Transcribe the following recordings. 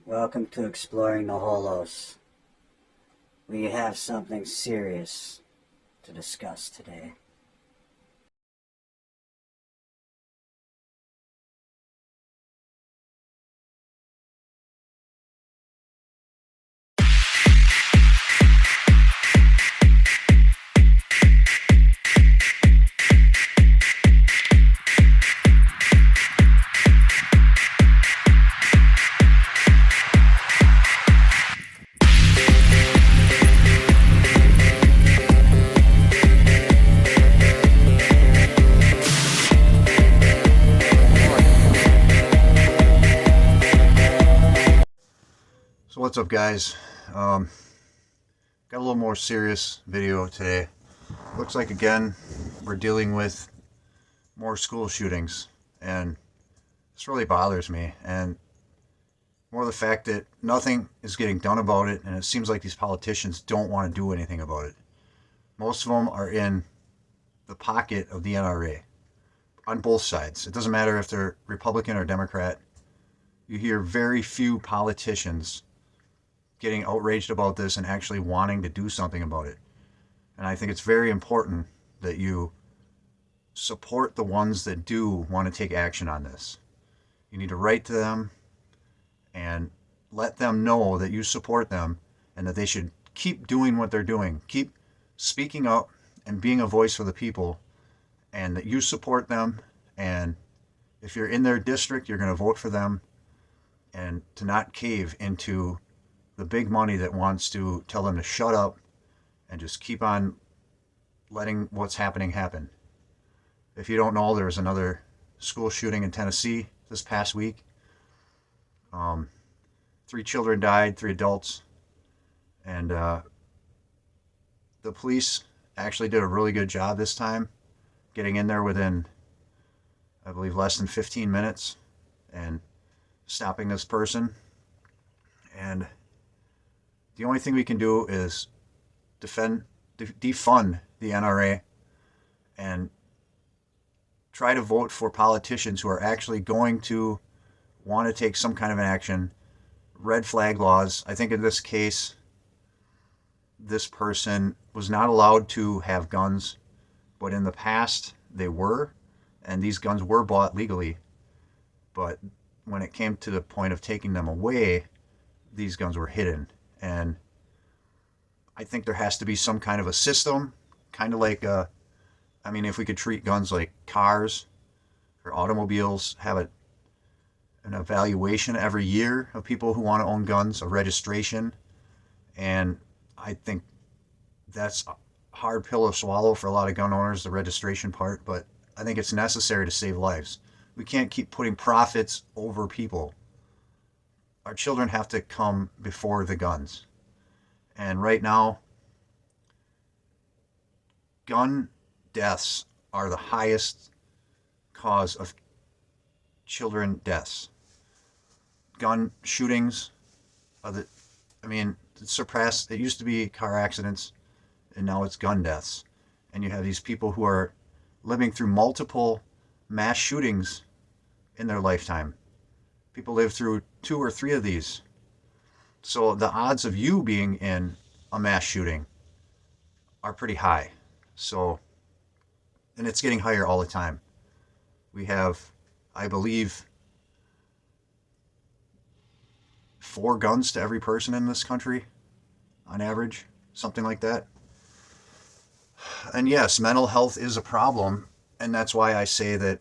Welcome to Exploring the Holos. We have something serious to discuss today. So what's up, guys? Got a little more serious video today. Looks like, again, we're dealing with more school shootings, and this really bothers me, and more the fact that nothing is getting done about it, and it seems like these politicians don't want to do anything about it. Most of them are in the pocket of the NRA on both sides. It doesn't matter if they're Republican or Democrat. You hear very few politicians getting outraged about this and actually wanting to do something about it. And I think it's very important that you support the ones that do want to take action on this. You need to write to them and let them know that you support them and that they should keep doing what they're doing. Keep speaking up and being a voice for the people, and that you support them. And if you're in their district, you're going to vote for them, and to not cave into the big money that wants to tell them to shut up and just keep on letting what's happening happen. If you don't know, there was another school shooting in Tennessee this past week. 3 children died, 3 adults, and the police actually did a really good job this time, getting in there within, I believe, less than 15 minutes and stopping this person. And the only thing we can do is defund the NRA and try to vote for politicians who are actually going to want to take some kind of an action. Red flag laws. I think in this case, this person was not allowed to have guns, but in the past they were, and these guns were bought legally. But when it came to the point of taking them away, these guns were hidden. And I think there has to be some kind of a system, kind of like, if we could treat guns like cars or automobiles, have an evaluation every year of people who want to own guns, a registration. And I think that's a hard pill to swallow for a lot of gun owners, the registration part, but I think it's necessary to save lives. We can't keep putting profits over people. Our children have to come before the guns. And right now, gun deaths are the highest cause of children deaths. Gun shootings are it's surpassed. It used to be car accidents, and now it's gun deaths. And you have these people who are living through multiple mass shootings in their lifetime. People live through 2 or 3 of these. So the odds of you being in a mass shooting are pretty high. So, and it's getting higher all the time. We have, I believe, 4 guns to every person in this country on average, something like that. And yes, mental health is a problem, and that's why I say that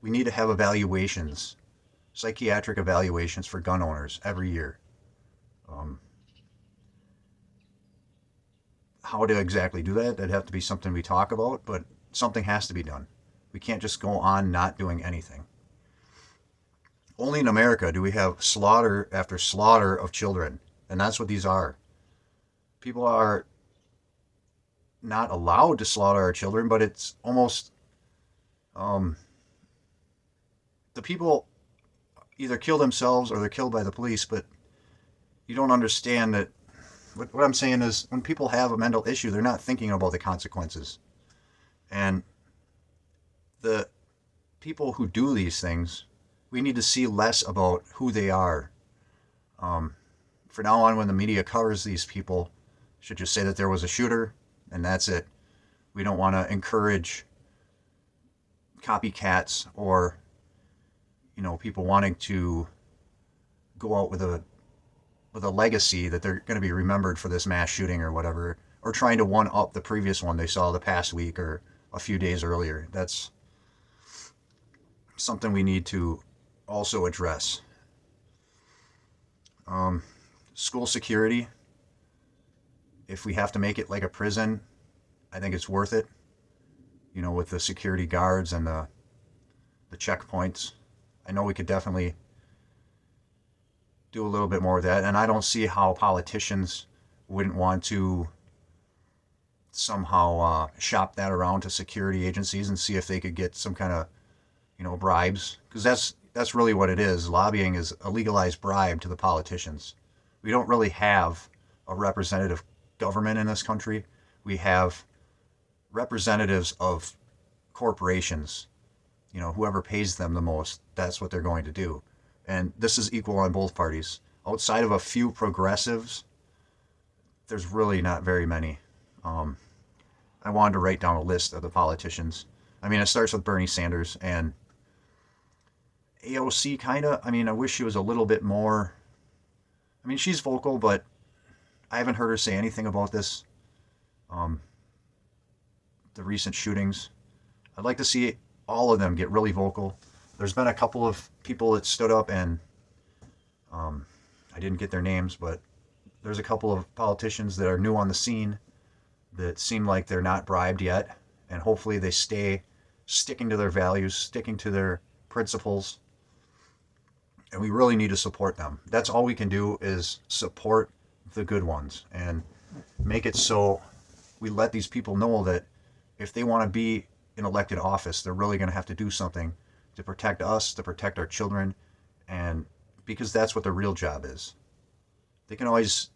we need to have evaluations, psychiatric evaluations for gun owners every year. How to exactly do that, that'd have to be something we talk about, but something has to be done. We can't just go on not doing anything. Only in America do we have slaughter after slaughter of children, and that's what these are. People are not allowed to slaughter our children, but it's almost the people either kill themselves or they're killed by the police. But you don't understand that what I'm saying is, when people have a mental issue, they're not thinking about the consequences. And the people who do these things, we need to see less about who they are. For now on, when the media covers these people, should just say that there was a shooter, and that's it. We don't want to encourage copycats or, people wanting to go out with a legacy that they're going to be remembered for this mass shooting or whatever, or trying to one up the previous one they saw the past week or a few days earlier. That's something we need to also address. School security, if we have to make it like a prison, I think it's worth it, with the security guards and the checkpoints. I know we could definitely do a little bit more of that, and I don't see how politicians wouldn't want to somehow shop that around to security agencies and see if they could get some kind of, bribes, because that's really what it is. Lobbying is a legalized bribe to the politicians. We don't really have a representative government in this country. We have representatives of corporations. Whoever pays them the most, that's what they're going to do. And this is equal on both parties. Outside of a few progressives, there's really not very many. I wanted to write down a list of the politicians. It starts with Bernie Sanders and AOC, kind of. I wish she was a little bit more. She's vocal, but I haven't heard her say anything about this. The recent shootings. I'd like to see all of them get really vocal. There's been a couple of people that stood up and I didn't get their names, but there's a couple of politicians that are new on the scene that seem like they're not bribed yet, and hopefully they stay sticking to their values, sticking to their principles, and we really need to support them. That's all we can do, is support the good ones and make it so we let these people know that if they want to be in elected office, they're really going to have to do something to protect us, to protect our children, and because that's what their real job is. They can always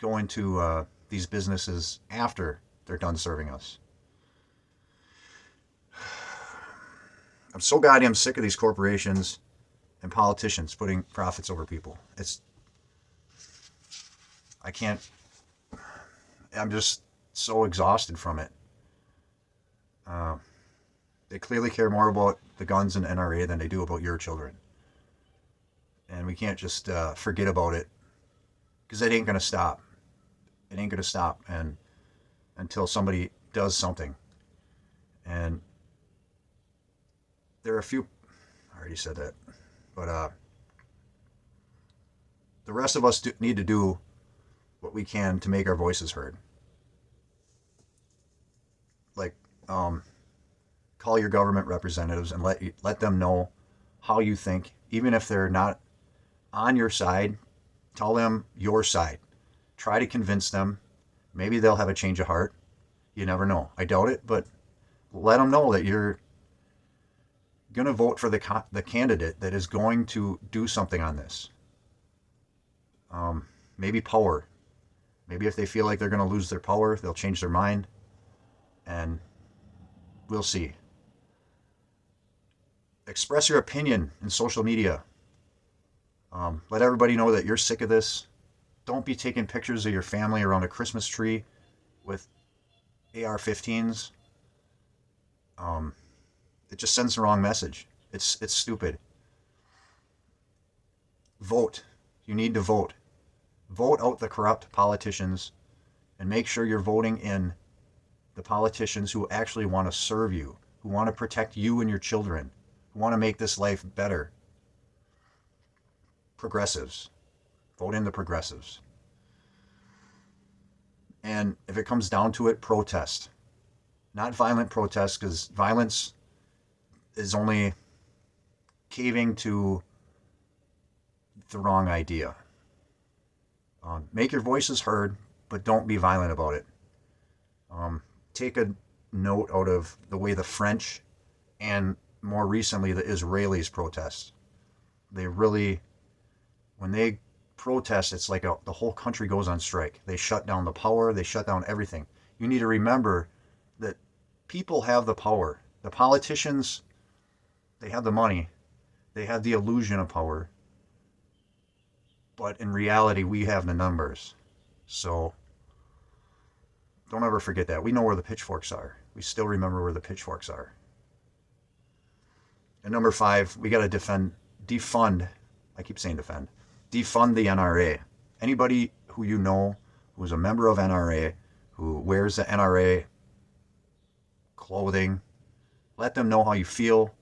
go into these businesses after they're done serving us. I'm so goddamn sick of these corporations and politicians putting profits over people. I'm just so exhausted from it. They clearly care more about the guns and NRA than they do about your children. And we can't just forget about it, because it ain't going to stop. It ain't going to stop until somebody does something. And there are a few, I already said that, but the rest of us need to do what we can to make our voices heard. Like, call your government representatives and let them know how you think. Even if they're not on your side, tell them your side. Try to convince them. Maybe they'll have a change of heart. You never know. I doubt it, but let them know that you're going to vote for the candidate that is going to do something on this. Maybe power. Maybe if they feel like they're going to lose their power, they'll change their mind. And we'll see. Express your opinion in social media. Let everybody know that you're sick of this. Don't be taking pictures of your family around a Christmas tree with AR-15s. It just sends the wrong message. It's stupid. Vote. You need to vote. Vote out the corrupt politicians and make sure you're voting in the politicians who actually want to serve you, who want to protect you and your children, who want to make this life better. Progressives. Vote in the progressives. And if it comes down to it, protest. Not violent protest, because violence is only caving to the wrong idea. Make your voices heard, but don't be violent about it. Take a note out of the way the French and more recently the Israelis protest. They really, when they protest, it's like the whole country goes on strike. They shut down the power, they shut down everything. You need to remember that people have the power. The politicians, they have the money, they have the illusion of power, But in reality, we have the numbers. So don't ever forget that. We know where the pitchforks are. We still remember where the pitchforks are. And number 5, we got to defund, I keep saying defund the NRA. Anybody who you know who is a member of NRA, who wears the NRA clothing, let them know how you feel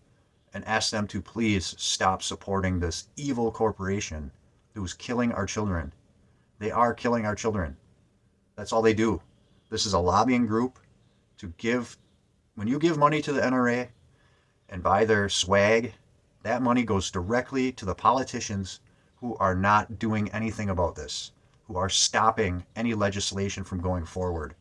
and ask them to please stop supporting this evil corporation who's killing our children. They are killing our children. That's all they do. This is a lobbying group to give, when you give money to the NRA and buy their swag, that money goes directly to the politicians who are not doing anything about this, who are stopping any legislation from going forward.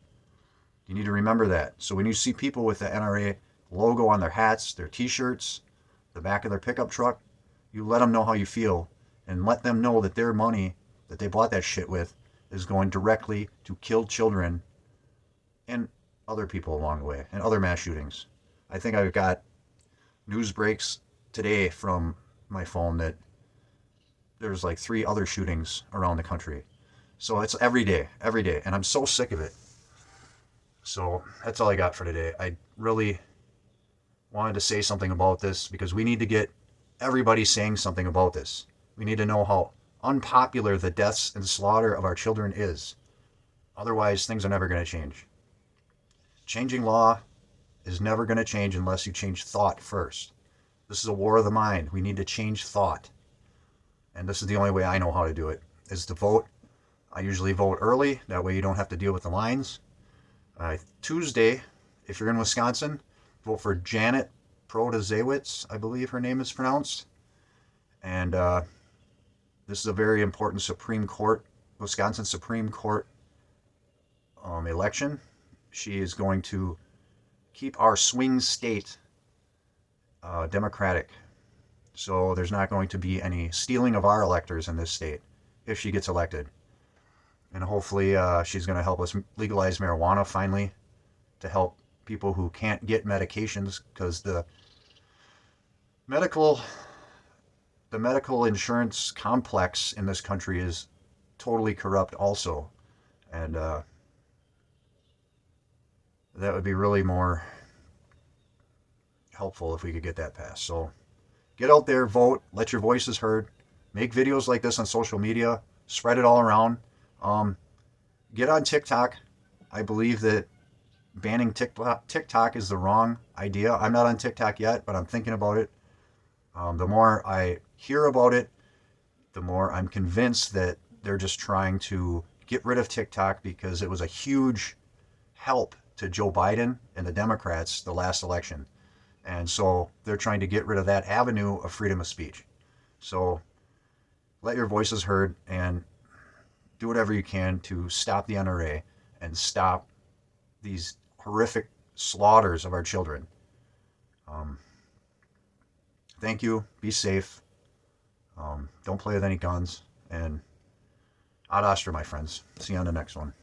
You need to remember that. So when you see people with the NRA logo on their hats, their t-shirts, the back of their pickup truck, you let them know how you feel and let them know that their money that they bought that shit with is going directly to kill children and other people along the way and other mass shootings. I think I've got news breaks today from my phone that there's like 3 other shootings around the country. So it's every day, and I'm so sick of it. So that's all I got for today. I really wanted to say something about this because we need to get everybody saying something about this. We need to know how unpopular the deaths and slaughter of our children is. Otherwise, things are never going to change. Changing law is never going to change unless you change thought first. This is a war of the mind. We need to change thought. And this is the only way I know how to do it, is to vote. I usually vote early. That way you don't have to deal with the lines. Tuesday, if you're in Wisconsin, vote for Janet Protasiewicz, I believe her name is pronounced. And this is a very important Wisconsin Supreme Court election. She is going to keep our swing state democratic. So there's not going to be any stealing of our electors in this state if she gets elected. And hopefully she's going to help us legalize marijuana finally, to help people who can't get medications, because the medical insurance complex in this country is totally corrupt also. And that would be really more helpful if we could get that passed. So get out there, vote, let your voices heard, make videos like this on social media, spread it all around. Get on TikTok. I believe that banning TikTok is the wrong idea. I'm not on TikTok yet, but I'm thinking about it. The more I hear about it, the more I'm convinced that they're just trying to get rid of TikTok because it was a huge help to Joe Biden and the Democrats the last election. And so they're trying to get rid of that avenue of freedom of speech. So let your voices heard and do whatever you can to stop the NRA and stop these horrific slaughters of our children. Thank you. Be safe. Don't play with any guns. And ad astra, my friends. See you on the next one.